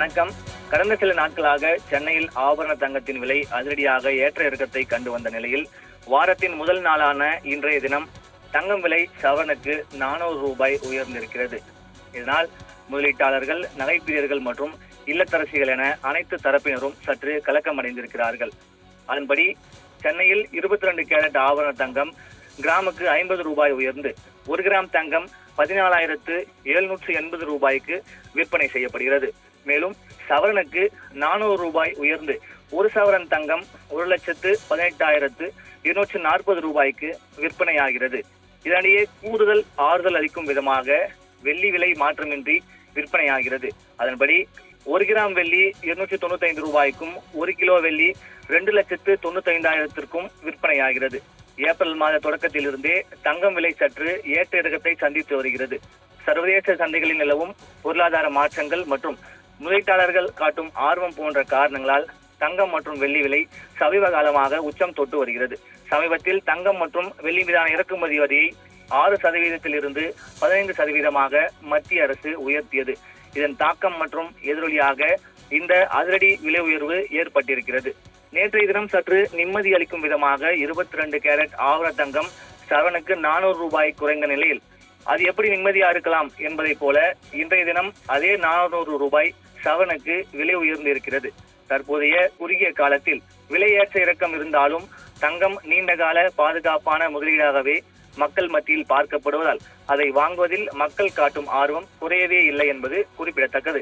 வணக்கம். கடந்த சில நாட்களாக சென்னையில் ஆபரண தங்கத்தின் விலை அதிரடியாக ஏற்ற இறக்கத்தை கண்டு வந்த நிலையில் வாரத்தின் முதல் நாளான இன்றைய தினம் தங்கம் விலை சவரனுக்கு 400 ரூபாய் உயர்ந்திருக்கிறது. இதனால் முதலீட்டாளர்கள், நகைப்பிரியர்கள் மற்றும் இல்லத்தரசிகள் என அனைத்து தரப்பினரும் சற்று கலக்கமடைந்திருக்கிறார்கள். அதன்படி சென்னையில் 22 கேரட் ஆபரண தங்கம் கிராமுக்கு 50 ரூபாய் உயர்ந்து 1 கிராம் தங்கம் 14,780 ரூபாய்க்கு விற்பனை செய்யப்படுகிறது. மேலும் சவரனுக்கு 400 ரூபாய் உயர்ந்து 1 சவரன் தங்கம் 1,18,240 ரூபாய்க்கு விற்பனையாகிறது. இதனிடையே கூடுதல் ஆறுதல் அளிக்கும் விதமாக வெள்ளி விலை மாற்றமின்றி விற்பனையாகிறது. அதன்படி 1 கிராம் வெள்ளி 295 ரூபாய்க்கும் 1 கிலோ வெள்ளி 2,95,000 விற்பனையாகிறது. ஏப்ரல் மாத தொடக்கத்திலிருந்தே தங்கம் விலை சற்று ஏற்ற இறக்கத்தை சந்தித்து வருகிறது. சர்வதேச சந்தைகளில் நிலவும் பொருளாதார மாற்றங்கள் மற்றும் முதலீட்டாளர்கள் காட்டும் ஆர்வம் போன்ற காரணங்களால் தங்கம் மற்றும் வெள்ளி விலை சமீப காலமாக உச்சம் தொட்டு வருகிறது. சமீபத்தில் தங்கம் மற்றும் வெள்ளி மீதான இறக்குமதி வரியை 6% 15% மத்திய அரசு உயர்த்தியது. இதன் தாக்கம் மற்றும் எதிரொலியாக இந்த அதிரடி விலை உயர்வு ஏற்பட்டிருக்கிறது. நேற்றைய தினம் சற்று நிம்மதி அளிக்கும் விதமாக 22 கேரட் ஆபரண தங்கம் சவரனுக்கு 400 ரூபாய் குறைந்த நிலையில் அது எப்படி நிம்மதியா இருக்கலாம் என்பதை போல இன்றைய தினம் அதே 400 ரூபாய் சவரனுக்கு விலை உயர்ந்து இருக்கிறது. தற்போதைய குறுகிய காலத்தில் விலை ஏற்ற இறக்கம் இருந்தாலும் தங்கம் நீண்டகால பாதுகாப்பான முதலீடாகவே மக்கள் மத்தியில் பார்க்கப்படுவதால் அதை வாங்குவதில் மக்கள் காட்டும் ஆர்வம் குறையவே இல்லை என்பது குறிப்பிடத்தக்கது.